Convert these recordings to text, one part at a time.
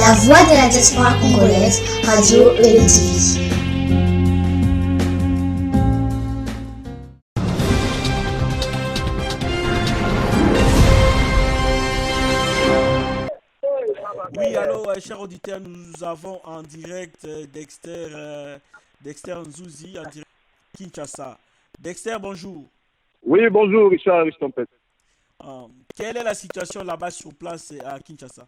La voix de la diaspora congolaise, Radio LTV. Oui, allô, chers auditeurs, nous avons en direct Dexter Nzouzi, en direct de Kinshasa. Dexter, bonjour. Oui, bonjour, Richard Ristompet. Quelle est la situation là-bas sur place à Kinshasa?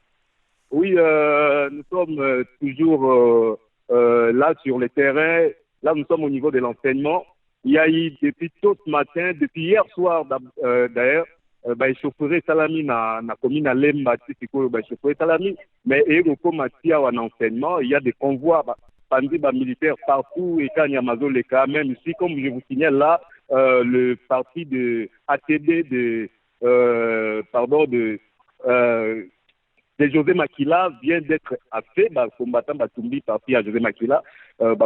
Oui, nous sommes toujours là sur le terrain. Là, nous sommes au niveau de l'enseignement. Il y a eu depuis tôt ce matin, depuis hier soir d'ailleurs, échauffouré Salami na commune à Lemba, échauffouré Salami, mais comme en enseignement, il y a des convois militaires partout et quand il y a Mazoleka, même ici, comme je vous signale là, le parti de ATD de José Makila vient d'être fait, combattant Batumbi parti à José Makila, mais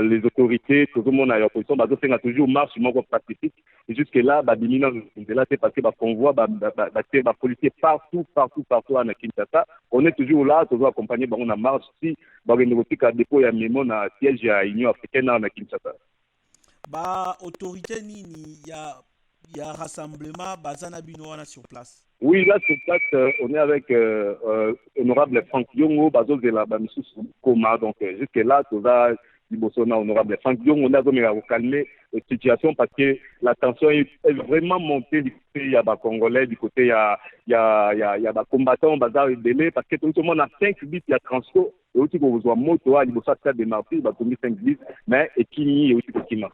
les autorités, tout le monde a l'opposition, a toujours marche, pacifique. Et jusque-là, c'est passé convoi, policiers partout à Kinshasa. On est toujours là, toujours accompagné, on a marche ici, on a dépôt, il y a mémo, na siège à l'Union africaine à Kinshasa. Autorité nini, il y a rassemblement, bazana binoana sur place. Oui, là sur place, on est avec honorable Franck Diongo, bazo de la Bamisou Koma, donc jusque-là, tout ça, honorable Franck Diongo, on a calmer la situation parce que la tension est vraiment montée du côté, il y a des Congolais, du côté, il y a des combattants, bazar et délai, parce que tout le monde a 5 bits, il y a transport, et aussi qu'on voit moto, il y a des martyrs, il y a 5 bits, mais et Kini, et aussi Kima.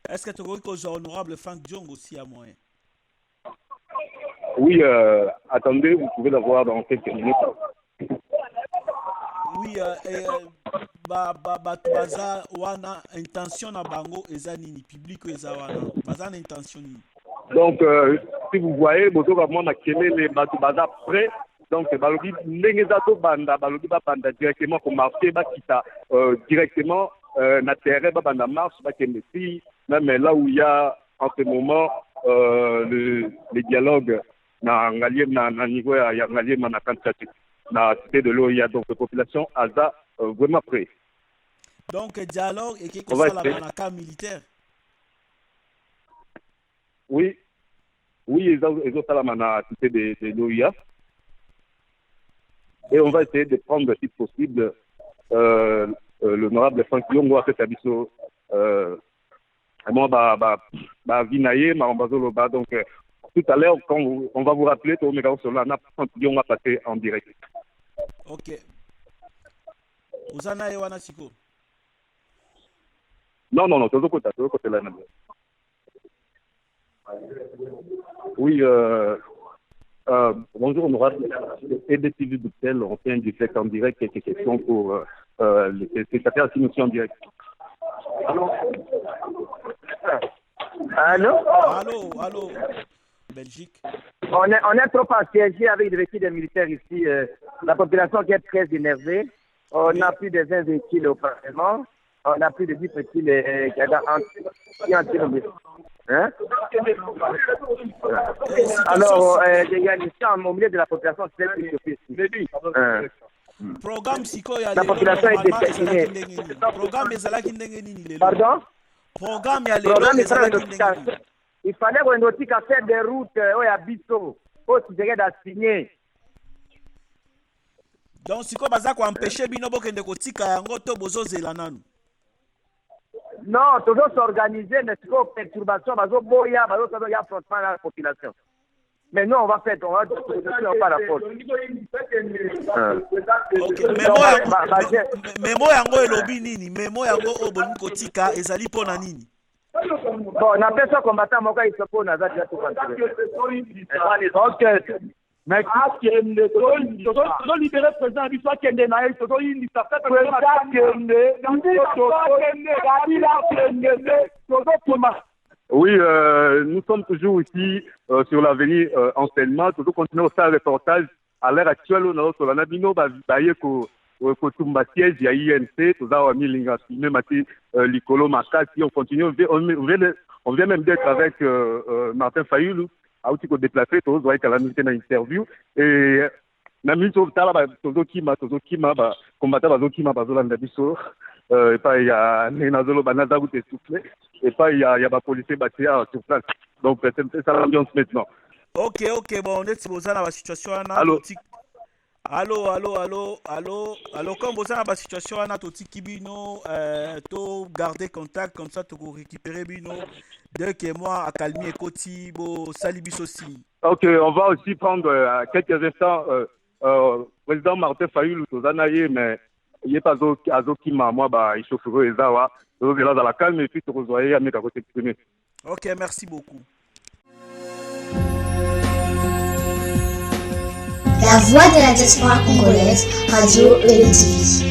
Est-ce que tu vois que honorable Franck Diongo aussi a moyen? Oui, attendez, vous pouvez l'avoir dans quelques minutes. Oui, baza wana intention na bango eza nini public eza wana baza na intention nini? Donc si vous voyez boto vraiment na kelele bato baza prêt, donc balobi ndenge za to banda balobi ba banda directement ko marcher ba kita directement na terrain ba banda marche ba kende si même là où il y a en ce moment le dialogue na ngaliem na niveau ya ngaliem na Kanshasa na cité de l'eau, il y a donc la population AZA vraiment prêt. Donc dialogue et qui ça la camp militaire. Oui, ils ont ça la cité de l'OIA. Et on va essayer de prendre si possible l'honorable Franck Diongo à cet abisso vinaye ma donc tout à l'heure quand on va vous rappeler tout mais sur la Franck Diongo va passer en direct. OK. Uzana ewana siko. Non, tout côté là. Oui, bonjour honorable. EDTV Bruxelles, on fait un direct en direct, quelques questions pour les spectateurs qui nous sont en direct. Allô Belgique. On est trop assiégé avec des véhicules des militaires ici. La population qui est très énervée. On a plus de 20 véhicules au Parlement. On a plus de 10 véhicules qui ont tiré. Hein? Alors, il y a une chambre au milieu de la population. Programme la population est déterminée. Programme ezalaki ndenge nini? Pardon? Programme ya lelo ezalaki ndenge nini? Il fallait qu'on ait faire des routes où il y a Bisso, où tu devais signer. Donc, si quoi baza ko empêcher bino bokende kotika yango to bozozela nanu? Non, toujours s'organiser, mais c'est quoi perturbation, bazo boya, bazo ça doit y affrontement la population. Mais nous on va faire pas la force. OK, memo yango elobi nini? Memo yango oboni kotika ezali pona nini? Bon, on appelle ça combattant moka il se pose na za tout OK. Mais to libérer président du soit kende na il to indi ça fait Oui, nous sommes toujours ici sur l'avenue enseignement, toujours continuer à faire un reportage à l'heure actuelle on a sur la Nabino baye ko Kotumba siège ya INC tout ça mis l'ingasine mati Likolo Makasi on continue on vient même d'être avec Martin Fayoulou auti ko déplacer to zo kala mité na interview et na minso tala ba tozo kima ba combattant bazokima bazolanda biso et pas il y a nenazolo banaza vous essoufflé et pas il y a ba policier batia sur place donc c'est ça l'ambiance maintenant. Ok, bon, on est dans la situation. Allô? Allô, comme vous avez la situation, on a tout kibino, to garder contact comme ça, to récupérer bino. Dès que moi, à calmer Koti, bo salibis aussi. Ok, on va aussi prendre quelques instants président Martin Fayulu Tozanaye, mais il n'est pas Azokima, moi, il chaufferait les awa. Donc là, dans la calme, et puis tu rejoins à mes côtés. Ok, merci beaucoup. La voix de la diaspora congolaise, Radio Lady TV.